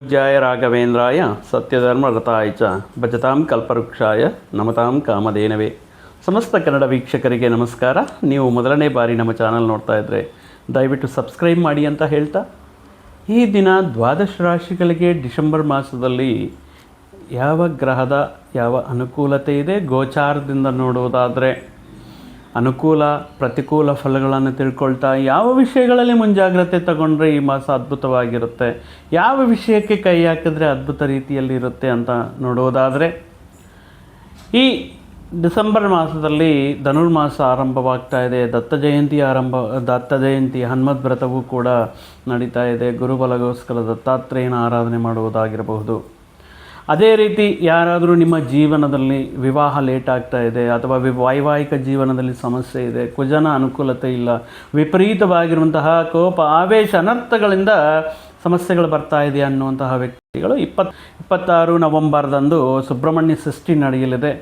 ಜಯ ರಾಘವೇಂದ್ರಾಯ ಸತ್ಯಧರ್ಮರತಾಯ ಚ ಭಜತಾಂ ಕಲ್ಪವೃಕ್ಷಾಯ ನಮತಾಂ ಕಾಮಧೇನವೇ. ಸಮಸ್ತ ಕನ್ನಡ ವೀಕ್ಷಕರಿಗೆ ನಮಸ್ಕಾರ. ನೀವು ಮೊದಲನೇ ಬಾರಿ ನಮ್ಮ ಚಾನಲ್ ನೋಡ್ತಾ ಇದ್ದರೆ ದಯವಿಟ್ಟು ಸಬ್ಸ್ಕ್ರೈಬ್ ಮಾಡಿ ಅಂತ ಹೇಳ್ತಾ, ಈ ದಿನ ದ್ವಾದಶ ರಾಶಿಗಳಿಗೆ ಡಿಸೆಂಬರ್ ಮಾಸದಲ್ಲಿ ಯಾವ ಗ್ರಹದ ಯಾವ ಅನುಕೂಲತೆ ಇದೆ, ಗೋಚಾರದಿಂದ ನೋಡುವುದಾದರೆ ಅನುಕೂಲ ಪ್ರತಿಕೂಲ ಫಲಗಳನ್ನು ತಿಳ್ಕೊಳ್ತಾ ಯಾವ ವಿಷಯಗಳಲ್ಲಿ ಮುಂಜಾಗ್ರತೆ ತಗೊಂಡ್ರೆ ಈ ಮಾಸ ಅದ್ಭುತವಾಗಿರುತ್ತೆ, ಯಾವ ವಿಷಯಕ್ಕೆ ಕೈ ಹಾಕಿದ್ರೆ ಅದ್ಭುತ ರೀತಿಯಲ್ಲಿ ಇರುತ್ತೆ ಅಂತ ನೋಡುವುದಾದರೆ, ಈ ಡಿಸೆಂಬರ್ ಮಾಸದಲ್ಲಿ ಧನುರ್ಮಾಸ ಆರಂಭವಾಗ್ತಾ ಇದೆ. ದತ್ತ ಜಯಂತಿ ಹನುಮದ್ ವ್ರತವೂ ಕೂಡ ನಡೀತಾ ಇದೆ. ಗುರುಬಲಗೋಸ್ಕರ ದತ್ತಾತ್ರೇಯನ ಆರಾಧನೆ ಮಾಡುವುದಾಗಿರಬಹುದು. ಅದೇ ರೀತಿ ಯಾರಾದರೂ ನಿಮ್ಮ ಜೀವನದಲ್ಲಿ ವಿವಾಹ ಲೇಟ್ ಆಗ್ತಾ ಇದೆ ಅಥವಾ ವೈವಾಹಿಕ ಜೀವನದಲ್ಲಿ ಸಮಸ್ಯೆ ಇದೆ, ಕುಜನ ಅನುಕೂಲತೆ ಇಲ್ಲ, ವಿಪರೀತವಾಗಿರುವಂತಹ ಕೋಪ ಆವೇಶ ಅನರ್ಥಗಳಿಂದ ಸಮಸ್ಯೆಗಳು ಬರ್ತಾ ಇದೆ ಅನ್ನುವಂತಹ ವ್ಯಕ್ತಿಗಳು 26 ನವೆಂಬರ್ದಂದು ಸುಬ್ರಹ್ಮಣ್ಯ ಷಷ್ಠಿ ನಡೆಯಲಿದೆ.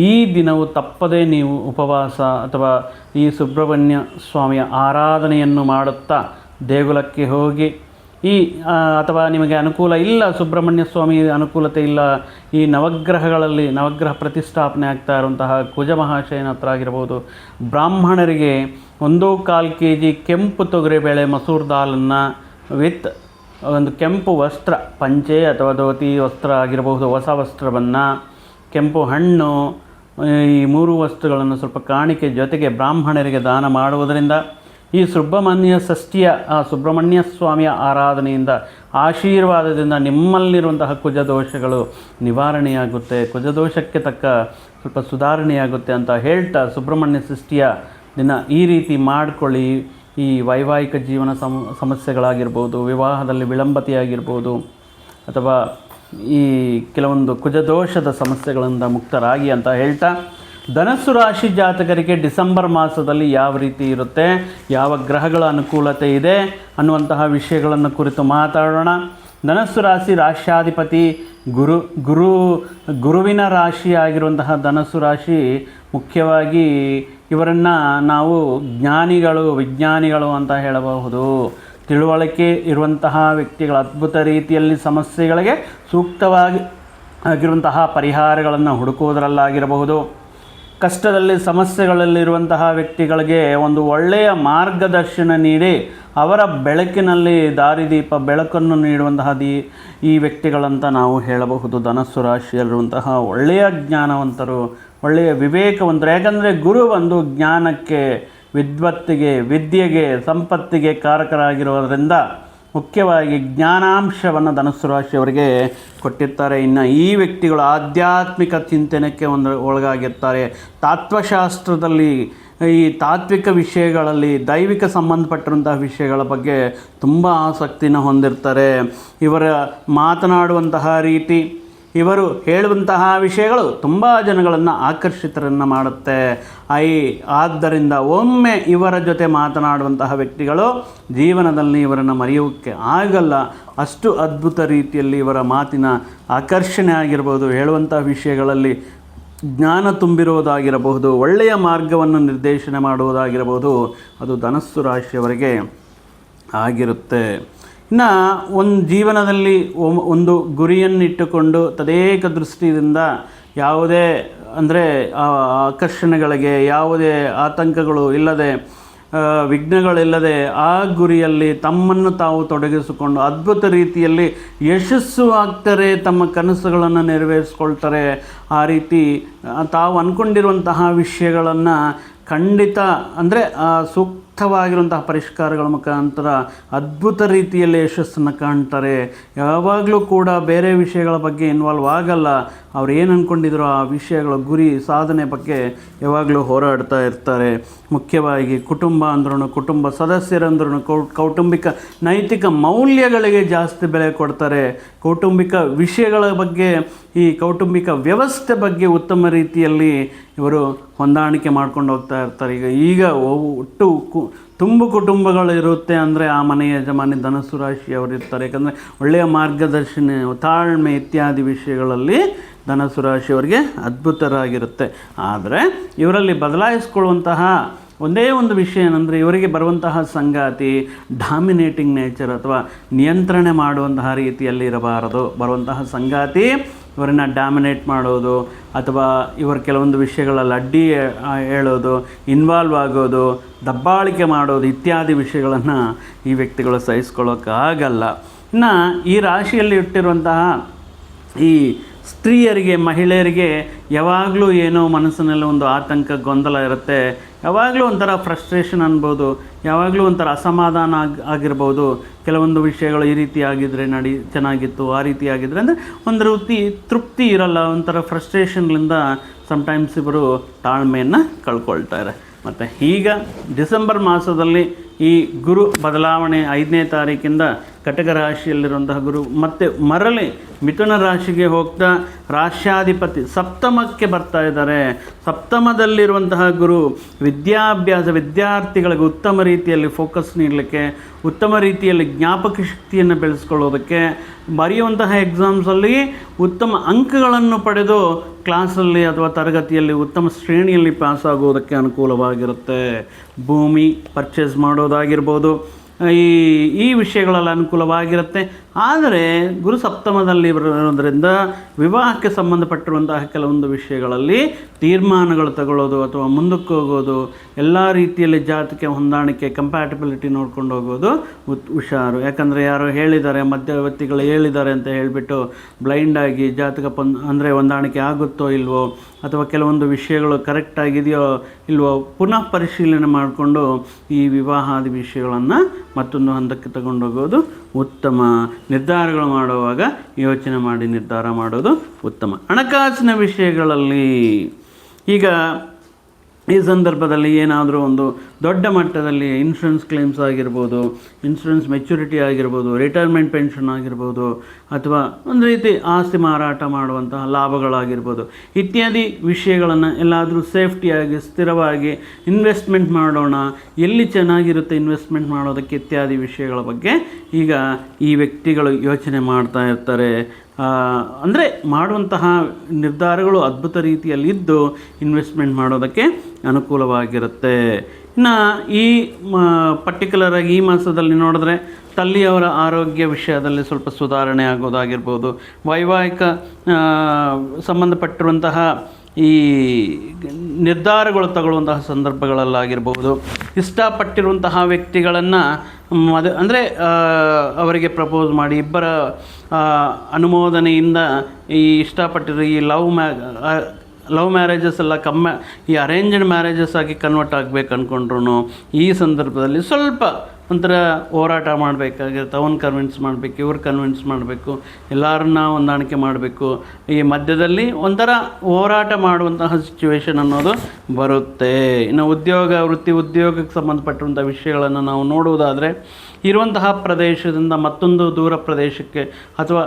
ಈ ದಿನವು ತಪ್ಪದೇ ನೀವು ಉಪವಾಸ ಅಥವಾ ಈ ಸುಬ್ರಹ್ಮಣ್ಯ ಸ್ವಾಮಿಯ ಆರಾಧನೆಯನ್ನು ಮಾಡುತ್ತಾ ದೇಗುಲಕ್ಕೆ ಹೋಗಿ ಅಥವಾ ನಿಮಗೆ ಅನುಕೂಲ ಇಲ್ಲ, ಸುಬ್ರಹ್ಮಣ್ಯ ಸ್ವಾಮಿ ಅನುಕೂಲತೆ ಇಲ್ಲ, ಈ ನವಗ್ರಹ ಪ್ರತಿಷ್ಠಾಪನೆ ಆಗ್ತಾ ಇರುವಂತಹ ಕುಜ ಮಹಾಶಯನ ಹತ್ರ ಆಗಿರ್ಬೋದು, ಬ್ರಾಹ್ಮಣರಿಗೆ 1.25 kg ಕೆಂಪು ತೊಗರಿಬೇಳೆ ಮಸೂರ್ ದಾಲನ್ನು ವಿತ್ ಒಂದು ಕೆಂಪು ವಸ್ತ್ರ, ಪಂಚೆ ಅಥವಾ ಧೋತಿ ವಸ್ತ್ರ ಆಗಿರಬಹುದು, ಹೊಸ ವಸ್ತ್ರವನ್ನು, ಕೆಂಪು ಹಣ್ಣು, ಈ 3 ವಸ್ತುಗಳನ್ನು ಸ್ವಲ್ಪ ಕಾಣಿಕೆ ಜೊತೆಗೆ ಬ್ರಾಹ್ಮಣರಿಗೆ ದಾನ ಮಾಡುವುದರಿಂದ ಈ ಸುಬ್ರಹ್ಮಣ್ಯ ಷಷ್ಠಿಯ ಸುಬ್ರಹ್ಮಣ್ಯ ಸ್ವಾಮಿಯ ಆರಾಧನೆಯಿಂದ ಆಶೀರ್ವಾದದಿಂದ ನಿಮ್ಮಲ್ಲಿರುವಂತಹ ಕುಜದೋಷಗಳು ನಿವಾರಣೆಯಾಗುತ್ತೆ, ಕುಜದೋಷಕ್ಕೆ ತಕ್ಕ ಸ್ವಲ್ಪ ಸುಧಾರಣೆಯಾಗುತ್ತೆ ಅಂತ ಹೇಳ್ತಾ, ಸುಬ್ರಹ್ಮಣ್ಯ ಷಷ್ಠಿಯ ದಿನ ಈ ರೀತಿ ಮಾಡಿಕೊಳ್ಳಿ. ಈ ವೈವಾಹಿಕ ಜೀವನ ಸಮಸ್ಯೆಗಳಾಗಿರ್ಬೋದು, ವಿವಾಹದಲ್ಲಿ ವಿಳಂಬತೆಯಾಗಿರ್ಬೋದು, ಅಥವಾ ಈ ಕೆಲವೊಂದು ಕುಜದೋಷದ ಸಮಸ್ಯೆಗಳಿಂದ ಮುಕ್ತರಾಗಿ ಅಂತ ಹೇಳ್ತಾ, ಧನಸ್ಸು ರಾಶಿ ಜಾತಕರಿಗೆ ಡಿಸೆಂಬರ್ ಮಾಸದಲ್ಲಿ ಯಾವ ರೀತಿ ಇರುತ್ತೆ, ಯಾವ ಗ್ರಹಗಳ ಅನುಕೂಲತೆ ಇದೆ ಅನ್ನುವಂತಹ ವಿಷಯಗಳನ್ನು ಕುರಿತು ಮಾತಾಡೋಣ. ಧನಸ್ಸು ರಾಶಿ ರಾಶ್ಯಾಧಿಪತಿ ಗುರುವಿನ ರಾಶಿ ಆಗಿರುವಂತಹ ಧನಸ್ಸು ರಾಶಿ, ಮುಖ್ಯವಾಗಿ ಇವರನ್ನು ನಾವು ವಿಜ್ಞಾನಿಗಳು ಅಂತ ಹೇಳಬಹುದು. ತಿಳುವಳಿಕೆ ಇರುವಂತಹ ವ್ಯಕ್ತಿಗಳ ಅದ್ಭುತ ರೀತಿಯಲ್ಲಿ ಸಮಸ್ಯೆಗಳಿಗೆ ಸೂಕ್ತವಾಗಿ ಆಗಿರುವಂತಹ ಪರಿಹಾರಗಳನ್ನು ಹುಡುಕುವುದರಲ್ಲಾಗಿರಬಹುದು. ಕಷ್ಟದಲ್ಲಿ ಸಮಸ್ಯೆಗಳಲ್ಲಿರುವಂತಹ ವ್ಯಕ್ತಿಗಳಿಗೆ ಒಂದು ಒಳ್ಳೆಯ ಮಾರ್ಗದರ್ಶನ ನೀಡಿ ಅವರ ಬೆಳಕಿನಲ್ಲಿ ದಾರಿದೀಪ ಬೆಳಕನ್ನು ನೀಡುವಂತಹ ಈ ವ್ಯಕ್ತಿಗಳಂತ ನಾವು ಹೇಳಬಹುದು. ಧನಸ್ಸು ರಾಶಿಯಲ್ಲಿರುವಂತಹ ಒಳ್ಳೆಯ ಜ್ಞಾನವಂತರು, ಒಳ್ಳೆಯ ವಿವೇಕವಂತರು. ಯಾಕಂದರೆ ಗುರು ಒಂದು ಜ್ಞಾನಕ್ಕೆ, ವಿದ್ವತ್ತಿಗೆ, ವಿದ್ಯೆಗೆ, ಸಂಪತ್ತಿಗೆ ಕಾರಕರಾಗಿರೋದರಿಂದ ಮುಖ್ಯವಾಗಿ ಜ್ಞಾನಾಂಶವನ್ನು ಧನಸ್ಸು ರಾಶಿಯವರಿಗೆ ಕೊಟ್ಟಿರ್ತಾರೆ. ಇನ್ನು ಈ ವ್ಯಕ್ತಿಗಳು ಆಧ್ಯಾತ್ಮಿಕ ಚಿಂತನೆಗೆ ಒಳಗಾಗಿರ್ತಾರೆ. ತತ್ವಶಾಸ್ತ್ರದಲ್ಲಿ, ಈ ತಾತ್ವಿಕ ವಿಷಯಗಳಲ್ಲಿ, ದೈವಿಕ ಸಂಬಂಧಪಟ್ಟಿರುವಂತಹ ವಿಷಯಗಳ ಬಗ್ಗೆ ತುಂಬ ಆಸಕ್ತಿನ ಹೊಂದಿರ್ತಾರೆ. ಇವರ ಮಾತನಾಡುವಂತಹ ರೀತಿ, ಇವರು ಹೇಳುವಂತಹ ವಿಷಯಗಳು ತುಂಬ ಜನಗಳನ್ನು ಆಕರ್ಷಿತರನ್ನು ಮಾಡುತ್ತೆ. ಆದ್ದರಿಂದ ಒಮ್ಮೆ ಇವರ ಜೊತೆ ಮಾತನಾಡುವಂತಹ ವ್ಯಕ್ತಿಗಳು ಜೀವನದಲ್ಲಿ ಇವರನ್ನು ಮರೆಯೋಕ್ಕೆ ಆಗಲ್ಲ. ಅಷ್ಟು ಅದ್ಭುತ ರೀತಿಯಲ್ಲಿ ಇವರ ಮಾತಿನ ಆಕರ್ಷಣೆ ಆಗಿರ್ಬೋದು, ಹೇಳುವಂತಹ ವಿಷಯಗಳಲ್ಲಿ ಜ್ಞಾನ ತುಂಬಿರುವುದಾಗಿರಬಹುದು, ಒಳ್ಳೆಯ ಮಾರ್ಗವನ್ನು ನಿರ್ದೇಶನ ಮಾಡುವುದಾಗಿರಬಹುದು, ಅದು ಧನಸ್ಸು ರಾಶಿಯವರಿಗೆ ಆಗಿರುತ್ತೆ. ಇನ್ನು ಜೀವನದಲ್ಲಿ ಒಂದು ಗುರಿಯನ್ನಿಟ್ಟುಕೊಂಡು ತದೇಕ ದೃಷ್ಟಿಯಿಂದ ಯಾವುದೇ ಆಕರ್ಷಣೆಗಳಿಗೆ, ಯಾವುದೇ ಆತಂಕಗಳು ಇಲ್ಲದೆ, ವಿಘ್ನಗಳಿಲ್ಲದೆ ಆ ಗುರಿಯಲ್ಲಿ ತಮ್ಮನ್ನು ತಾವು ತೊಡಗಿಸಿಕೊಂಡು ಅದ್ಭುತ ರೀತಿಯಲ್ಲಿ ಯಶಸ್ಸು ಆಗ್ತಾರೆ, ತಮ್ಮ ಕನಸುಗಳನ್ನು ನೆರವೇರಿಸ್ಕೊಳ್ತಾರೆ. ಆ ರೀತಿ ತಾವು ಅಂದ್ಕೊಂಡಿರುವಂತಹ ವಿಷಯಗಳನ್ನು ಖಂಡಿತ ಸೂಕ್ತವಾಗಿರುವಂತಹ ಪರಿಷ್ಕಾರಗಳ ಮುಖಾಂತರ ಅದ್ಭುತ ರೀತಿಯಲ್ಲಿ ಯಶಸ್ಸನ್ನು ಕಾಣ್ತಾರೆ. ಯಾವಾಗಲೂ ಕೂಡ ಬೇರೆ ವಿಷಯಗಳ ಬಗ್ಗೆ ಇನ್ವಾಲ್ವ್ ಆಗಲ್ಲ. ಅವ್ರು ಏನು ಅಂದ್ಕೊಂಡಿದ್ರು ಆ ವಿಷಯಗಳ ಗುರಿ ಸಾಧನೆ ಬಗ್ಗೆ ಯಾವಾಗಲೂ ಹೋರಾಡ್ತಾ ಇರ್ತಾರೆ. ಮುಖ್ಯವಾಗಿ ಕುಟುಂಬ ಅಂದ್ರೂ, ಕುಟುಂಬ ಸದಸ್ಯರಂದ್ರೂ ಕೌಟುಂಬಿಕ ನೈತಿಕ ಮೌಲ್ಯಗಳಿಗೆ ಜಾಸ್ತಿ ಬೆಲೆ ಕೊಡ್ತಾರೆ. ಕೌಟುಂಬಿಕ ವಿಷಯಗಳ ಬಗ್ಗೆ, ಈ ಕೌಟುಂಬಿಕ ವ್ಯವಸ್ಥೆ ಬಗ್ಗೆ ಉತ್ತಮ ರೀತಿಯಲ್ಲಿ ಇವರು ಹೊಂದಾಣಿಕೆ ಮಾಡ್ಕೊಂಡು ಹೋಗ್ತಾ ಇರ್ತಾರೆ. ಈಗ ಒಟ್ಟು ತುಂಬು ಕುಟುಂಬಗಳಿರುತ್ತೆ ಅಂದರೆ ಆ ಮನೆಯ ಯಜಮಾನಿ ಧನಸ್ಸು ರಾಶಿಯವರಿರ್ತಾರೆ. ಯಾಕಂದರೆ ಒಳ್ಳೆಯ ಮಾರ್ಗದರ್ಶನ, ತಾಳ್ಮೆ ಇತ್ಯಾದಿ ವಿಷಯಗಳಲ್ಲಿ ಧನಸ್ಸು ರಾಶಿಯವರಿಗೆ ಅದ್ಭುತರಾಗಿರುತ್ತೆ. ಆದರೆ ಇವರಲ್ಲಿ ಬದಲಾಯಿಸ್ಕೊಳ್ಳುವಂತಹ ಒಂದೇ ಒಂದು ವಿಷಯ ಏನಂದರೆ ಇವರಿಗೆ ಬರುವಂತಹ ಸಂಗಾತಿ ಡಾಮಿನೇಟಿಂಗ್ ನೇಚರ್ ಅಥವಾ ನಿಯಂತ್ರಣೆ ಮಾಡುವಂತಹ ರೀತಿಯಲ್ಲಿ ಇರಬಾರದು. ಬರುವಂತಹ ಸಂಗಾತಿ ಇವರನ್ನು ಡಾಮಿನೇಟ್ ಮಾಡೋದು ಅಥವಾ ಇವರ ಕೆಲವೊಂದು ವಿಷಯಗಳಲ್ಲಿ ಅಡ್ಡಿ ಹೇಳೋದು, ಇನ್ವಾಲ್ವ್ ಆಗೋದು, ದಬ್ಬಾಳಿಕೆ ಮಾಡೋದು ಇತ್ಯಾದಿ ವಿಷಯಗಳನ್ನು ಈ ವ್ಯಕ್ತಿಗಳು ಸಹಿಸ್ಕೊಳ್ಳೋಕ್ಕಾಗಲ್ಲ. ಇನ್ನು ಈ ರಾಶಿಯಲ್ಲಿ ಇಟ್ಟಿರುವಂತಹ ಈ ಸ್ತ್ರೀಯರಿಗೆ, ಮಹಿಳೆಯರಿಗೆ ಯಾವಾಗಲೂ ಏನೋ ಮನಸ್ಸಿನಲ್ಲಿ ಒಂದು ಆತಂಕ, ಗೊಂದಲ ಇರುತ್ತೆ. ಯಾವಾಗಲೂ ಒಂಥರ ಫ್ರಸ್ಟ್ರೇಷನ್ ಅನ್ಬೋದು, ಯಾವಾಗಲೂ ಒಂಥರ ಅಸಮಾಧಾನ ಆಗಿರ್ಬೋದು. ಕೆಲವೊಂದು ವಿಷಯಗಳು ಈ ರೀತಿ ಆಗಿದ್ದರೆ ಚೆನ್ನಾಗಿತ್ತು, ಆ ರೀತಿ ಆಗಿದ್ದರೆ ಅಂದರೆ ಒಂದು ರೀತಿ ತೃಪ್ತಿ ಇರಲ್ಲ. ಒಂಥರ ಫ್ರಸ್ಟ್ರೇಷನ್ಲಿಂದ ಸಮ್ಟೈಮ್ಸ್ ಇವರು ತಾಳ್ಮೆಯನ್ನು ಕಳ್ಕೊಳ್ತಾರೆ. ಮತ್ತು ಈಗ ಡಿಸೆಂಬರ್ ಮಾಸದಲ್ಲಿ ಈ ಗುರು ಬದಲಾವಣೆ 5ನೇ ತಾರೀಕಿಂದ ಕಟಕ ರಾಶಿಯಲ್ಲಿರುವಂತಹ ಗುರು ಮತ್ತೆ ಮರಳಿ ಮಿಥುನ ರಾಶಿಗೆ ಹೋಗ್ತಾ ರಾಶ್ಯಾಧಿಪತಿ ಸಪ್ತಮಕ್ಕೆ ಬರ್ತಾ ಇದ್ದಾರೆ. ಸಪ್ತಮದಲ್ಲಿರುವಂತಹ ಗುರು ವಿದ್ಯಾರ್ಥಿಗಳಿಗೆ ಉತ್ತಮ ರೀತಿಯಲ್ಲಿ ಫೋಕಸ್ ನೀಡಲಿಕ್ಕೆ, ಉತ್ತಮ ರೀತಿಯಲ್ಲಿ ಜ್ಞಾಪಕ ಶಕ್ತಿಯನ್ನು ಬೆಳೆಸ್ಕೊಳ್ಳೋದಕ್ಕೆ, ಬರೆಯುವಂತಹ ಎಕ್ಸಾಮ್ಸಲ್ಲಿ ಉತ್ತಮ ಅಂಕಗಳನ್ನು ಪಡೆದು ಕ್ಲಾಸಲ್ಲಿ ಅಥವಾ ತರಗತಿಯಲ್ಲಿ ಉತ್ತಮ ಶ್ರೇಣಿಯಲ್ಲಿ ಪಾಸ್ ಆಗೋದಕ್ಕೆ ಅನುಕೂಲವಾಗಿರುತ್ತೆ. ಭೂಮಿ ಪರ್ಚೇಸ್ ಮಾಡೋದಾಗಿರ್ಬೋದು, ಈ ವಿಷಯಗಳಲ್ಲಿ ಅನುಕೂಲವಾಗಿರುತ್ತೆ. ಆದರೆ ಗುರು ಸಪ್ತಮದಲ್ಲಿ ಬರೋದ್ರಿಂದ ವಿವಾಹಕ್ಕೆ ಸಂಬಂಧಪಟ್ಟಿರುವಂತಹ ಕೆಲವೊಂದು ವಿಷಯಗಳಲ್ಲಿ ತೀರ್ಮಾನಗಳು ತಗೊಳ್ಳೋದು ಅಥವಾ ಮುಂದಕ್ಕೆ ಹೋಗೋದು, ಎಲ್ಲ ರೀತಿಯಲ್ಲಿ ಜಾತಕ ಹೊಂದಾಣಿಕೆ, ಕಂಪ್ಯಾಟಿಬಿಲಿಟಿ ನೋಡ್ಕೊಂಡು ಹೋಗೋದು ಹುಷಾರು. ಯಾಕಂದರೆ ಯಾರೋ ಹೇಳಿದ್ದಾರೆ, ಮಧ್ಯವರ್ತಿಗಳು ಹೇಳಿದ್ದಾರೆ ಅಂತ ಹೇಳಿಬಿಟ್ಟು ಬ್ಲೈಂಡಾಗಿ ಜಾತಕ ಅಂದರೆ ಹೊಂದಾಣಿಕೆ ಆಗುತ್ತೋ ಇಲ್ವೋ ಅಥವಾ ಕೆಲವೊಂದು ವಿಷಯಗಳು ಕರೆಕ್ಟಾಗಿದೆಯೋ ಇಲ್ವೋ ಪುನಃ ಪರಿಶೀಲನೆ ಮಾಡಿಕೊಂಡು ಈ ವಿವಾಹಾದಿ ವಿಷಯಗಳನ್ನು ಮತ್ತೊಂದು ಹಂತಕ್ಕೆ ತಗೊಂಡೋಗೋದು ಉತ್ತಮ. ನಿರ್ಧಾರಗಳು ಮಾಡುವಾಗ ಯೋಚನೆ ಮಾಡಿ ನಿರ್ಧಾರ ಮಾಡೋದು ಉತ್ತಮ. ಹಣಕಾಸಿನ ವಿಷಯಗಳಲ್ಲಿ ಈಗ ಈ ಸಂದರ್ಭದಲ್ಲಿ ಏನಾದರೂ ಒಂದು ದೊಡ್ಡ ಮಟ್ಟದಲ್ಲಿ ಇನ್ಶೂರೆನ್ಸ್ ಕ್ಲೇಮ್ಸ್ ಆಗಿರ್ಬೋದು, ಇನ್ಶೂರೆನ್ಸ್ ಮೆಚ್ಯೂರಿಟಿ ಆಗಿರ್ಬೋದು, ರಿಟೈರ್ಮೆಂಟ್ ಪೆನ್ಷನ್ ಆಗಿರ್ಬೋದು, ಅಥವಾ ಒಂದು ರೀತಿ ಆಸ್ತಿ ಮಾರಾಟ ಮಾಡುವಂತಹ ಲಾಭಗಳಾಗಿರ್ಬೋದು ಇತ್ಯಾದಿ ವಿಷಯಗಳನ್ನು ಎಲ್ಲಾದರೂ ಸೇಫ್ಟಿಯಾಗಿ ಸ್ಥಿರವಾಗಿ ಇನ್ವೆಸ್ಟ್ಮೆಂಟ್ ಮಾಡೋಣ, ಎಲ್ಲಿ ಚೆನ್ನಾಗಿರುತ್ತೆ ಇನ್ವೆಸ್ಟ್ಮೆಂಟ್ ಮಾಡೋದಕ್ಕೆ ಇತ್ಯಾದಿ ವಿಷಯಗಳ ಬಗ್ಗೆ ಈಗ ಈ ವ್ಯಕ್ತಿಗಳು ಯೋಚನೆ ಮಾಡ್ತಾ ಇರ್ತಾರೆ. ಅಂದರೆ ಮಾಡುವಂತಹ ನಿರ್ಧಾರಗಳು ಅದ್ಭುತ ರೀತಿಯಲ್ಲಿದ್ದು ಇನ್ವೆಸ್ಟ್ಮೆಂಟ್ ಮಾಡೋದಕ್ಕೆ ಅನುಕೂಲವಾಗಿರುತ್ತೆ. ಇನ್ನು ಈ ಪರ್ಟಿಕ್ಯುಲರಾಗಿ ಈ ಮಾಸದಲ್ಲಿ ನೋಡಿದ್ರೆ ತಲ್ಲಿಯವರ ಆರೋಗ್ಯ ವಿಷಯದಲ್ಲಿ ಸ್ವಲ್ಪ ಸುಧಾರಣೆ ಆಗೋದಾಗಿರ್ಬೋದು, ವೈವಾಹಿಕ ಸಂಬಂಧಪಟ್ಟಿರುವಂತಹ ಈ ನಿರ್ಧಾರಗಳು ತಗೊಳ್ಳುವಂತಹ ಸಂದರ್ಭಗಳಲ್ಲಾಗಿರ್ಬೋದು, ಇಷ್ಟಪಟ್ಟಿರುವಂತಹ ವ್ಯಕ್ತಿಗಳನ್ನು ಅಂದರೆ ಅವರಿಗೆ ಪ್ರಪೋಸ್ ಮಾಡಿ ಇಬ್ಬರ ಅನುಮೋದನೆಯಿಂದ ಈ ಇಷ್ಟಪಟ್ಟಿರೋ ಈ ಲವ್ ಮ್ಯಾರೇಜಸ್ ಎಲ್ಲ ಈ ಅರೇಂಜ್ಡ್ ಮ್ಯಾರೇಜಸ್ ಆಗಿ ಕನ್ವರ್ಟ್ ಆಗಬೇಕು ಅಂದ್ಕೊಂಡ್ರು ಈ ಸಂದರ್ಭದಲ್ಲಿ ಸ್ವಲ್ಪ ಒಂಥರ ಹೋರಾಟ ಮಾಡಬೇಕಾಗಿರುತ್ತೆ. ಅವನು ಕನ್ವಿನ್ಸ್ ಮಾಡಬೇಕು, ಇವ್ರು ಕನ್ವಿನ್ಸ್ ಮಾಡಬೇಕು, ಎಲ್ಲರನ್ನ ಹೊಂದಾಣಿಕೆ ಮಾಡಬೇಕು. ಈ ಮಧ್ಯದಲ್ಲಿ ಒಂಥರ ಹೋರಾಟ ಮಾಡುವಂತಹ ಸಿಚುವೇಶನ್ ಅನ್ನೋದು ಬರುತ್ತೆ. ಇನ್ನು ಉದ್ಯೋಗಕ್ಕೆ ಸಂಬಂಧಪಟ್ಟಿರುವಂಥ ವಿಷಯಗಳನ್ನು ನಾವು ನೋಡುವುದಾದರೆ ಇರುವಂತಹ ಪ್ರದೇಶದಿಂದ ಮತ್ತೊಂದು ದೂರ ಪ್ರದೇಶಕ್ಕೆ ಅಥವಾ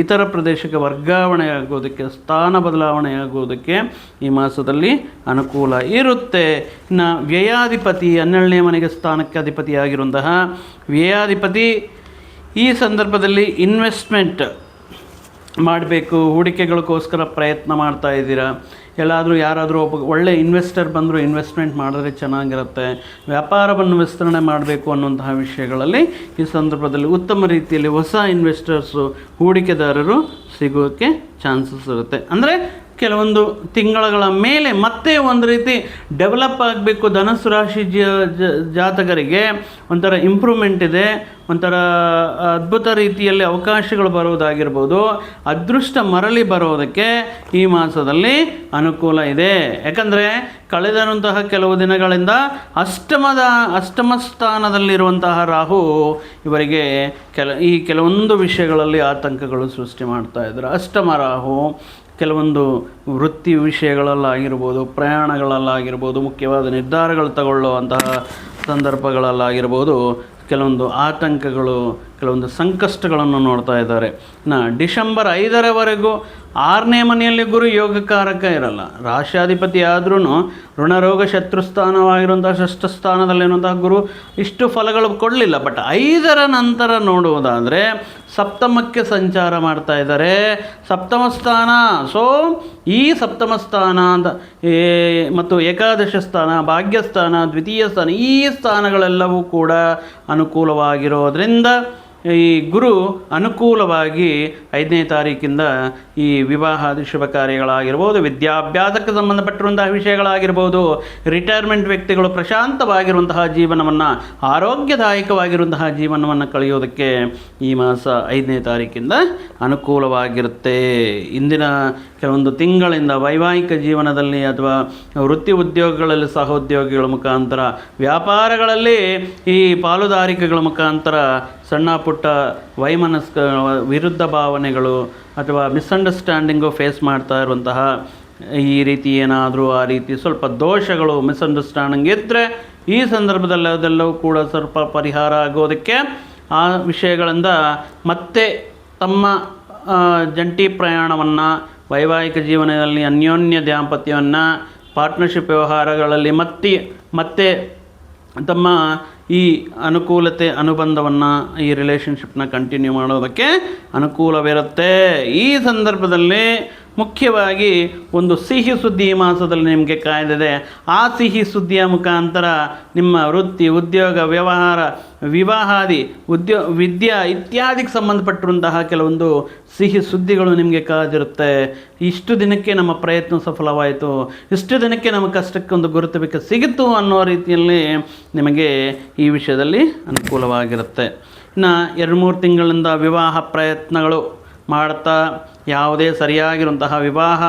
ಇತರ ಪ್ರದೇಶಕ್ಕೆ ವರ್ಗಾವಣೆ ಆಗೋದಕ್ಕೆ, ಸ್ಥಾನ ಬದಲಾವಣೆ ಆಗೋದಕ್ಕೆ ಈ ಮಾಸದಲ್ಲಿ ಅನುಕೂಲ ಇರುತ್ತೆ. ಇನ್ನು ವ್ಯಯಾಧಿಪತಿ 12ನೇ ಮನೆಗೆ ಸ್ಥಾನಕ್ಕೆ ಅಧಿಪತಿಯಾಗಿರುವಂತಹ ವ್ಯಯಾಧಿಪತಿ ಈ ಸಂದರ್ಭದಲ್ಲಿ ಇನ್ವೆಸ್ಟ್ಮೆಂಟ್ ಮಾಡಬೇಕು, ಹೂಡಿಕೆಗಳಿಗೋಸ್ಕರ ಪ್ರಯತ್ನ ಮಾಡ್ತಾ ಇದ್ದೀರಾ, ಯಾರಾದರೂ ಒಬ್ಬ ಒಳ್ಳೆ ಇನ್ವೆಸ್ಟರ್ ಬಂದರೂ ಇನ್ವೆಸ್ಟ್ಮೆಂಟ್ ಮಾಡಿದ್ರೆ ಚೆನ್ನಾಗಿರುತ್ತೆ, ವ್ಯಾಪಾರವನ್ನು ವಿಸ್ತರಣೆ ಮಾಡಬೇಕು ಅನ್ನುವಂತಹ ವಿಷಯಗಳಲ್ಲಿ ಈ ಸಂದರ್ಭದಲ್ಲಿ ಉತ್ತಮ ರೀತಿಯಲ್ಲಿ ಹೊಸ ಇನ್ವೆಸ್ಟರ್ಸು, ಹೂಡಿಕೆದಾರರು ಸಿಗೋಕ್ಕೆ ಚಾನ್ಸಸ್ ಇರುತ್ತೆ. ಅಂದರೆ ಕೆಲವೊಂದು ತಿಂಗಳ ಮೇಲೆ ಮತ್ತೆ ಒಂದು ರೀತಿ ಡೆವಲಪ್ ಆಗಬೇಕು. ಧನುಸ್ಸು ರಾಶಿ ಜಾತಕರಿಗೆ ಒಂಥರ ಇಂಪ್ರೂವ್ಮೆಂಟ್ ಇದೆ, ಒಂಥರ ಅದ್ಭುತ ರೀತಿಯಲ್ಲಿ ಅವಕಾಶಗಳು ಬರುವುದಾಗಿರ್ಬೋದು, ಅದೃಷ್ಟ ಮರಳಿ ಬರೋದಕ್ಕೆ ಈ ಮಾಸದಲ್ಲಿ ಅನುಕೂಲ ಇದೆ. ಯಾಕಂದರೆ ಕಳೆದಂತಹ ಕೆಲವು ದಿನಗಳಿಂದ ಅಷ್ಟಮ ಸ್ಥಾನದಲ್ಲಿರುವಂತಹ ರಾಹು ಇವರಿಗೆ ಕೆಲವೊಂದು ವಿಷಯಗಳಲ್ಲಿ ಆತಂಕಗಳು ಸೃಷ್ಟಿ ಮಾಡ್ತಾ ಇದ್ದಾರೆ. ಅಷ್ಟಮ ರಾಹು ಕೆಲವೊಂದು ವೃತ್ತಿ ವಿಷಯಗಳಲ್ಲಾಗಿರ್ಬೋದು, ಪ್ರಯಾಣಗಳಲ್ಲಾಗಿರ್ಬೋದು, ಮುಖ್ಯವಾದ ನಿರ್ಧಾರಗಳು ತಗೊಳ್ಳುವಂತಹ ಸಂದರ್ಭಗಳಲ್ಲಾಗಿರ್ಬೋದು ಕೆಲವೊಂದು ಆತಂಕಗಳು ಕೆಲವೊಂದು ಸಂಕಷ್ಟಗಳನ್ನು ನೋಡ್ತಾ ಇದ್ದಾರೆ. ಡಿಸೆಂಬರ್ 5ರವರೆಗೂ 6ನೇ ಮನೆಯಲ್ಲಿ ಗುರು ಯೋಗಕಾರಕ ಇರಲ್ಲ. ರಾಶ್ಯಾಧಿಪತಿ ಆದ್ರೂ ಋಣರೋಗ ಶತ್ರುಸ್ಥಾನವಾಗಿರುವಂಥ ಷಷ್ಠ ಸ್ಥಾನದಲ್ಲಿರುವಂತಹ ಗುರು ಇಷ್ಟು ಫಲಗಳು ಕೊಡಲಿಲ್ಲ. ಬಟ್ 5ರ ನಂತರ ನೋಡುವುದಾದರೆ ಸಪ್ತಮಕ್ಕೆ ಸಂಚಾರ ಮಾಡ್ತಾ ಇದ್ದಾರೆ. ಸಪ್ತಮ ಸ್ಥಾನ, ಸೊ ಈ ಸಪ್ತಮ ಸ್ಥಾನ ಮತ್ತು ಏಕಾದಶ ಸ್ಥಾನ, ಭಾಗ್ಯಸ್ಥಾನ, ದ್ವಿತೀಯ ಸ್ಥಾನ, ಈ ಸ್ಥಾನಗಳೆಲ್ಲವೂ ಕೂಡ ಅನುಕೂಲವಾಗಿರೋದ್ರಿಂದ ಈ ಗುರು ಅನುಕೂಲವಾಗಿ 5ನೇ ತಾರೀಕಿಂದ ಈ ವಿವಾಹಾದಿ ಶುಭ ಕಾರ್ಯಗಳಾಗಿರ್ಬೋದು, ವಿದ್ಯಾಭ್ಯಾಸಕ್ಕೆ ಸಂಬಂಧಪಟ್ಟಿರುವಂತಹ ವಿಷಯಗಳಾಗಿರ್ಬೋದು, ರಿಟೈರ್ಮೆಂಟ್ ವ್ಯಕ್ತಿಗಳು ಪ್ರಶಾಂತವಾಗಿರುವಂತಹ ಜೀವನವನ್ನು, ಆರೋಗ್ಯದಾಯಕವಾಗಿರುವಂತಹ ಜೀವನವನ್ನು ಕಳೆಯೋದಕ್ಕೆ ಈ ಮಾಸ 5ನೇ ತಾರೀಕಿಂದ ಅನುಕೂಲವಾಗಿರುತ್ತೆ. ಇಂದಿನ ಕೆಲವೊಂದು ತಿಂಗಳಿಂದ ವೈವಾಹಿಕ ಜೀವನದಲ್ಲಿ ಅಥವಾ ವೃತ್ತಿ ಉದ್ಯೋಗಗಳಲ್ಲಿ ಸಹೋದ್ಯೋಗಿಗಳ ಮುಖಾಂತರ, ವ್ಯಾಪಾರಗಳಲ್ಲಿ ಈ ಪಾಲುದಾರಿಕೆಗಳ ಮುಖಾಂತರ ಸಣ್ಣ ಪುಟ್ಟ ವೈಮನಸ್ಕ ವಿರುದ್ಧ ಭಾವನೆಗಳು ಅಥವಾ ಮಿಸ್ಅಂಡರ್ಸ್ಟ್ಯಾಂಡಿಂಗು ಫೇಸ್ ಮಾಡ್ತಾ ಇರುವಂತಹ ಈ ರೀತಿ ಏನಾದರೂ ಆ ರೀತಿ ಸ್ವಲ್ಪ ದೋಷಗಳು, ಮಿಸ್ಅಂಡರ್ಸ್ಟ್ಯಾಂಡಿಂಗ್ ಇದ್ದರೆ ಈ ಸಂದರ್ಭದಲ್ಲಿ ಅದೆಲ್ಲವೂ ಕೂಡ ಸ್ವಲ್ಪ ಪರಿಹಾರ ಆಗೋದಕ್ಕೆ ಆ ವಿಷಯಗಳಿಂದ ಮತ್ತೆ ತಮ್ಮ ಜಂಟಿ ಪ್ರಯಾಣವನ್ನು, ವೈವಾಹಿಕ ಜೀವನದಲ್ಲಿ ಅನ್ಯೋನ್ಯ ದಾಂಪತ್ಯವನ್ನು, ಪಾರ್ಟ್ನರ್ಶಿಪ್ ವ್ಯವಹಾರಗಳಲ್ಲಿ ಮತ್ತೆ ತಮ್ಮ ಈ ಅನುಕೂಲತೆ ಅನುಬಂಧವನ್ನು, ಈ ರಿಲೇಷನ್ಶಿಪ್ನ ಕಂಟಿನ್ಯೂ ಮಾಡೋದಕ್ಕೆ ಅನುಕೂಲವಿರುತ್ತೆ. ಈ ಸಂದರ್ಭದಲ್ಲಿ ಮುಖ್ಯವಾಗಿ ಒಂದು ಸಿಹಿ ಸುದ್ದಿ ಈ ಮಾಸದಲ್ಲಿ ನಿಮಗೆ ಕಾಯ್ದಿದೆ. ಆ ಸಿಹಿ ಸುದ್ದಿಯ ಮುಖಾಂತರ ನಿಮ್ಮ ವೃತ್ತಿ, ಉದ್ಯೋಗ, ವ್ಯವಹಾರ, ವಿವಾಹಾದಿ, ವಿದ್ಯಾ ಇತ್ಯಾದಿಗೆ ಸಂಬಂಧಪಟ್ಟಿರುವಂತಹ ಕೆಲವೊಂದು ಸಿಹಿ ಸುದ್ದಿಗಳು ನಿಮಗೆ ಕಾದಿರುತ್ತೆ. ಇಷ್ಟು ದಿನಕ್ಕೆ ನಮ್ಮ ಪ್ರಯತ್ನ ಸಫಲವಾಯಿತು, ಇಷ್ಟು ದಿನಕ್ಕೆ ನಮ್ಮ ಕಷ್ಟಕ್ಕೆ ಒಂದು ಗುರುತು ಸಿಗಿತು ಅನ್ನೋ ರೀತಿಯಲ್ಲಿ ನಿಮಗೆ ಈ ವಿಷಯದಲ್ಲಿ ಅನುಕೂಲವಾಗಿರುತ್ತೆ. ಇನ್ನು 2-3 ತಿಂಗಳಿಂದ ವಿವಾಹ ಪ್ರಯತ್ನಗಳು ಮಾಡ್ತಾ ಯಾವುದೇ ಸರಿಯಾಗಿರುವಂತಹ ವಿವಾಹ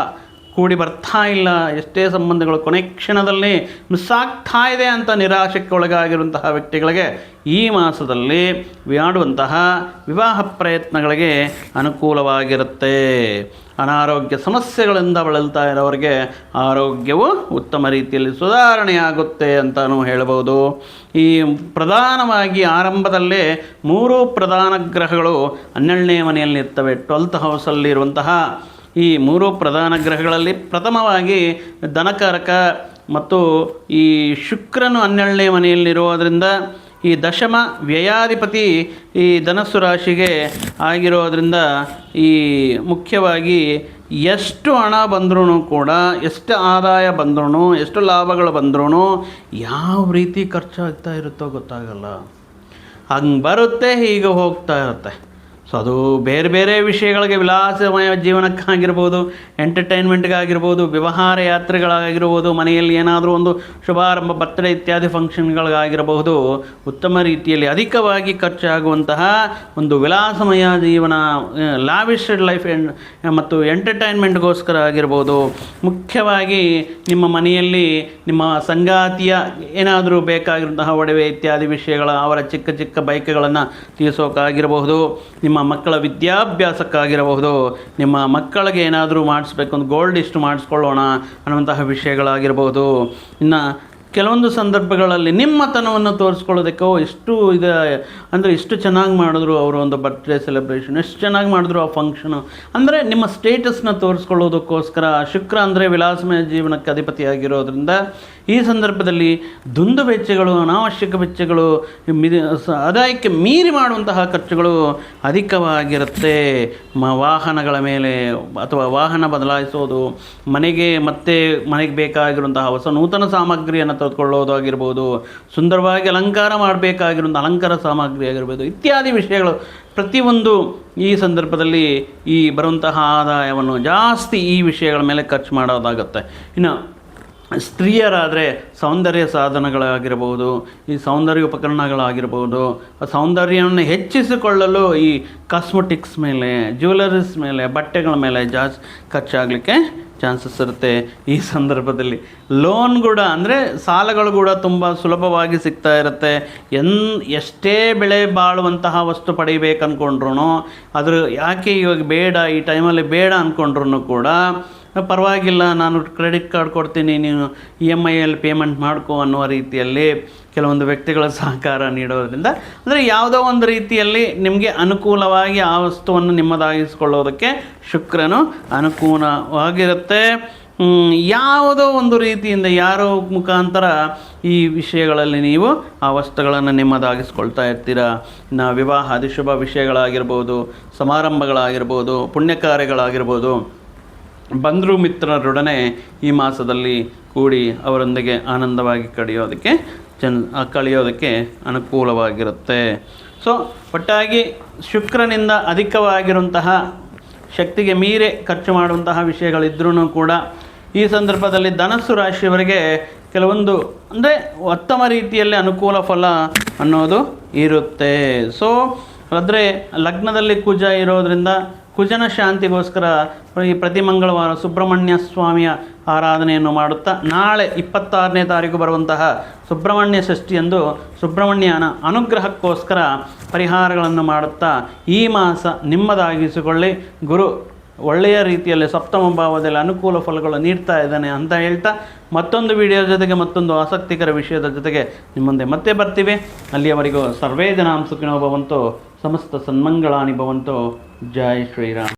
ಕೂಡಿ ಬರ್ತಾ ಇಲ್ಲ, ಎಷ್ಟೇ ಸಂಬಂಧಗಳು ಕೊನೆ ಕ್ಷಣದಲ್ಲಿ ಮಿಸ್ ಆಗ್ತಾ ಇದೆ ಅಂತ ನಿರಾಶಕ್ಕೆ ಒಳಗಾಗಿರುವಂತಹ ವ್ಯಕ್ತಿಗಳಿಗೆ ಈ ಮಾಸದಲ್ಲಿ ಮಾಡುವಂತಹ ವಿವಾಹ ಪ್ರಯತ್ನಗಳಿಗೆ ಅನುಕೂಲವಾಗಿರುತ್ತೆ. ಅನಾರೋಗ್ಯ ಸಮಸ್ಯೆಗಳಿಂದ ಬಳಲ್ತಾ ಇರೋರಿಗೆ ಆರೋಗ್ಯವು ಉತ್ತಮ ರೀತಿಯಲ್ಲಿ ಸುಧಾರಣೆಯಾಗುತ್ತೆ ಅಂತಲೂ ಹೇಳ್ಬೋದು. ಈ ಪ್ರಧಾನವಾಗಿ ಆರಂಭದಲ್ಲೇ 3 ಪ್ರಧಾನ ಗ್ರಹಗಳು 12ನೇ ಮನೆಯಲ್ಲಿ ಇರ್ತವೆ. 12th ಹೌಸಲ್ಲಿರುವಂತಹ ಈ 3 ಪ್ರಧಾನ ಗ್ರಹಗಳಲ್ಲಿ ಪ್ರಥಮವಾಗಿ ಧನಕಾರಕ ಮತ್ತು ಈ ಶುಕ್ರನು 12ನೇ ಮನೆಯಲ್ಲಿರೋದರಿಂದ ಈ ದಶಮ ವ್ಯಯಾಧಿಪತಿ ಈ ಧನಸ್ಸು ರಾಶಿಗೆ ಆಗಿರೋದ್ರಿಂದ ಈ ಮುಖ್ಯವಾಗಿ ಎಷ್ಟು ಹಣ ಬಂದ್ರೂ ಕೂಡ, ಎಷ್ಟು ಆದಾಯ ಬಂದ್ರೂ, ಎಷ್ಟು ಲಾಭಗಳು ಬಂದ್ರೂ ಯಾವ ರೀತಿ ಖರ್ಚಾಗ್ತಾ ಇರುತ್ತೋ ಗೊತ್ತಾಗಲ್ಲ. ಹಂಗೆ ಬರುತ್ತೆ, ಹೀಗೆ ಹೋಗ್ತಾ ಇರುತ್ತೆ. ಸೊ ಅದು ಬೇರೆ ಬೇರೆ ವಿಷಯಗಳಿಗೆ, ವಿಲಾಸಮಯ ಜೀವನಕ್ಕಾಗಿರ್ಬೋದು, ಎಂಟರ್ಟೈನ್ಮೆಂಟ್ಗಾಗಿರ್ಬೋದು, ವ್ಯವಹಾರ ಯಾತ್ರೆಗಳಾಗಿರ್ಬೋದು, ಮನೆಯಲ್ಲಿ ಏನಾದರೂ ಒಂದು ಶುಭಾರಂಭ, ಬರ್ತ್ಡೇ ಇತ್ಯಾದಿ ಫಂಕ್ಷನ್ಗಳಾಗಿರಬಹುದು, ಉತ್ತಮ ರೀತಿಯಲ್ಲಿ ಅಧಿಕವಾಗಿ ಖರ್ಚಾಗುವಂತಹ ಒಂದು ವಿಲಾಸಮಯ ಜೀವನ, ಲಾವಿಶ್ ಲೈಫ್ ಮತ್ತು ಎಂಟರ್ಟೈನ್ಮೆಂಟ್ಗೋಸ್ಕರ ಆಗಿರ್ಬೋದು. ಮುಖ್ಯವಾಗಿ ನಿಮ್ಮ ಮನೆಯಲ್ಲಿ ನಿಮ್ಮ ಸಂಗಾತಿಯ ಏನಾದರೂ ಬೇಕಾಗಿರುವಂತಹ ಒಡವೆ ಇತ್ಯಾದಿ ವಿಷಯಗಳ, ಅವರ ಚಿಕ್ಕ ಚಿಕ್ಕ ಬೈಕ್ಗಳನ್ನು ತೀರಿಸೋಕ್ಕಾಗಿರಬಹುದು, ನಿಮ್ಮ ಮಕ್ಕಳ ವಿದ್ಯಾಭ್ಯಾಸಕ್ಕಾಗಿರಬಹುದು, ನಿಮ್ಮ ಮಕ್ಕಳಿಗೆ ಏನಾದರೂ ಮಾಡಿಸ್ಬೇಕು, ಒಂದು ಗೋಲ್ಡ್ ಇಷ್ಟು ಮಾಡಿಸ್ಕೊಳ್ಳೋಣ ಅನ್ನುವಂತಹ ವಿಷಯಗಳಾಗಿರ್ಬೋದು. ಇನ್ನು ಕೆಲವೊಂದು ಸಂದರ್ಭಗಳಲ್ಲಿ ನಿಮ್ಮತನವನ್ನು ತೋರಿಸ್ಕೊಳ್ಳೋದಕ್ಕೆ ಎಷ್ಟು ಇದೆ ಅಂದರೆ, ಇಷ್ಟು ಚೆನ್ನಾಗಿ ಮಾಡಿದ್ರು ಅವರು ಒಂದು ಬರ್ತ್ಡೇ ಸೆಲೆಬ್ರೇಷನ್, ಎಷ್ಟು ಚೆನ್ನಾಗಿ ಮಾಡಿದ್ರು ಆ ಫಂಕ್ಷನು ಅಂದರೆ ನಿಮ್ಮ ಸ್ಟೇಟಸ್ನ ತೋರಿಸ್ಕೊಳ್ಳೋದಕ್ಕೋಸ್ಕರ. ಶುಕ್ರ ಅಂದರೆ ವಿಲಾಸಮಯ ಜೀವನಕ್ಕೆ ಅಧಿಪತಿಯಾಗಿರೋದ್ರಿಂದ ಈ ಸಂದರ್ಭದಲ್ಲಿ ದುಂದು ವೆಚ್ಚಗಳು, ಅನಾವಶ್ಯಕ ವೆಚ್ಚಗಳು, ಆದಾಯಕ್ಕೆ ಮೀರಿ ಮಾಡುವಂತಹ ಖರ್ಚುಗಳು ಅಧಿಕವಾಗಿರುತ್ತೆ. ವಾಹನಗಳ ಮೇಲೆ ಅಥವಾ ವಾಹನ ಬದಲಾಯಿಸೋದು, ಮನೆಗೆ ಬೇಕಾಗಿರುವಂತಹ ಹೊಸ ನೂತನ ಸಾಮಗ್ರಿಯನ್ನು ತೆಗೆದುಕೊಳ್ಳೋದಾಗಿರ್ಬೋದು, ಸುಂದರವಾಗಿ ಅಲಂಕಾರ ಮಾಡಬೇಕಾಗಿರುವಂಥ ಅಲಂಕಾರ ಸಾಮಗ್ರಿ ಆಗಿರ್ಬೋದು ಇತ್ಯಾದಿ ವಿಷಯಗಳು ಪ್ರತಿಯೊಂದು ಈ ಸಂದರ್ಭದಲ್ಲಿ ಈ ಬರುವಂತಹ ಆದಾಯವನ್ನು ಜಾಸ್ತಿ ಈ ವಿಷಯಗಳ ಮೇಲೆ ಖರ್ಚು ಮಾಡೋದಾಗುತ್ತೆ. ಇನ್ನು ಸ್ತ್ರೀಯರಾದರೆ ಸೌಂದರ್ಯ ಸಾಧನಗಳಾಗಿರ್ಬೋದು, ಈ ಸೌಂದರ್ಯ ಉಪಕರಣಗಳಾಗಿರ್ಬೋದು, ಸೌಂದರ್ಯವನ್ನು ಹೆಚ್ಚಿಸಿಕೊಳ್ಳಲು ಈ ಕಾಸ್ಮೆಟಿಕ್ಸ್ ಮೇಲೆ, ಜ್ಯುವೆಲರೀಸ್ ಮೇಲೆ, ಬಟ್ಟೆಗಳ ಮೇಲೆ ಜಾಸ್ತಿ ಖರ್ಚಾಗಲಿಕ್ಕೆ ಚಾನ್ಸಸ್ ಇರುತ್ತೆ. ಈ ಸಂದರ್ಭದಲ್ಲಿ ಲೋನ್ ಕೂಡ ಅಂದರೆ ಸಾಲಗಳು ಕೂಡ ತುಂಬ ಸುಲಭವಾಗಿ ಸಿಗ್ತಾ ಇರುತ್ತೆ. ಎಷ್ಟೇ ಬೆಳೆ ಬಾಳುವಂತಹ ವಸ್ತು ಪಡಿಬೇಕು ಅಂದ್ಕೊಂಡ್ರು, ಅದ್ರ ಯಾಕೆ ಇವಾಗ ಬೇಡ, ಈ ಟೈಮಲ್ಲಿ ಬೇಡ ಅಂದ್ಕೊಂಡ್ರು ಕೂಡ ಪರವಾಗಿಲ್ಲ ನಾನು ಕ್ರೆಡಿಟ್ ಕಾರ್ಡ್ ಕೊಡ್ತೀನಿ, ನೀನು EMIಯಲ್ಲಿ ಪೇಮೆಂಟ್ ಮಾಡ್ಕೋ ಅನ್ನುವ ರೀತಿಯಲ್ಲಿ ಕೆಲವೊಂದು ವ್ಯಕ್ತಿಗಳ ಸಹಕಾರ ನೀಡೋದ್ರಿಂದ, ಅಂದರೆ ಯಾವುದೋ ಒಂದು ರೀತಿಯಲ್ಲಿ ನಿಮಗೆ ಅನುಕೂಲವಾಗಿ ಆ ವಸ್ತುವನ್ನು ನಿಮ್ಮದಾಗಿಸ್ಕೊಳ್ಳೋದಕ್ಕೆ ಶುಕ್ರನು ಅನುಕೂಲವಾಗಿರುತ್ತೆ. ಯಾವುದೋ ಒಂದು ರೀತಿಯಿಂದ ಯಾರೋ ಮುಖಾಂತರ ಈ ವಿಷಯಗಳಲ್ಲಿ ನೀವು ಆ ವಸ್ತುಗಳನ್ನು ನಿಮ್ಮದಾಗಿಸ್ಕೊಳ್ತಾ ಇರ್ತೀರ. ಇನ್ನು ವಿವಾಹಾದಿ ಶುಭ ವಿಷಯಗಳಾಗಿರ್ಬೋದು, ಸಮಾರಂಭಗಳಾಗಿರ್ಬೋದು, ಪುಣ್ಯ ಕಾರ್ಯಗಳಾಗಿರ್ಬೋದು, ಬಂಧು ಮಿತ್ರರೊಡನೆ ಈ ಮಾಸದಲ್ಲಿ ಕೂಡಿ ಅವರೊಂದಿಗೆ ಆನಂದವಾಗಿ ಕಳೆಯೋದಕ್ಕೆ ಅನುಕೂಲವಾಗಿರುತ್ತೆ. ಸೊ ಒಟ್ಟಾಗಿ ಶುಕ್ರನಿಂದ ಅಧಿಕವಾಗಿರುವಂತಹ ಶಕ್ತಿಗೆ ಮೀರಿ ಖರ್ಚು ಮಾಡುವಂತಹ ವಿಷಯಗಳಿದ್ರೂ ಕೂಡ ಈ ಸಂದರ್ಭದಲ್ಲಿ ಧನಸ್ಸು ರಾಶಿಯವರಿಗೆ ಕೆಲವೊಂದು ಅಂದರೆ ಉತ್ತಮ ರೀತಿಯಲ್ಲಿ ಅನುಕೂಲ ಫಲ ಅನ್ನೋದು ಇರುತ್ತೆ. ಸೊ ಆದರೆ ಲಗ್ನದಲ್ಲಿ ಕುಜ ಇರೋದರಿಂದ ಕುಜನ ಶಾಂತಿಗೋಸ್ಕರ ಈ ಪ್ರತಿ ಮಂಗಳವಾರ ಸುಬ್ರಹ್ಮಣ್ಯ ಸ್ವಾಮಿಯ ಆರಾಧನೆಯನ್ನು ಮಾಡುತ್ತಾ ನಾಳೆ 26ನೇ ತಾರೀಕು ಬರುವಂತಹ ಸುಬ್ರಹ್ಮಣ್ಯ ಷಷ್ಠಿಯಂದು ಸುಬ್ರಹ್ಮಣ್ಯನ ಅನುಗ್ರಹಕ್ಕೋಸ್ಕರ ಪರಿಹಾರಗಳನ್ನು ಮಾಡುತ್ತಾ ಈ ಮಾಸ ನಿಮ್ಮದಾಗಿಸಿಕೊಳ್ಳಿ. ಗುರು ಒಳ್ಳೆಯ ರೀತಿಯಲ್ಲಿ ಸಪ್ತಮ ಭಾವದಲ್ಲಿ ಅನುಕೂಲ ಫಲಗಳು ನೀಡ್ತಾ ಇದ್ದಾನೆ ಅಂತ ಹೇಳ್ತಾ ಮತ್ತೊಂದು ವಿಡಿಯೋ ಜೊತೆಗೆ ಮತ್ತೊಂದು ಆಸಕ್ತಿಕರ ವಿಷಯದ ಜೊತೆಗೆ ನಿಮ್ಮ ಮುಂದೆ ಮತ್ತೆ ಬರ್ತೀವಿ. ಅಲ್ಲಿಯವರೆಗೂ ಸರ್ವೇ ಜನಾಂ ಸುಖಿನೋ ಭವಂತು, ಸಮಸ್ತ ಸನ್ಮಂಗಳಾನಿ ಭವಂತು. ಜೈ ಶ್ರೀರಾಮ್.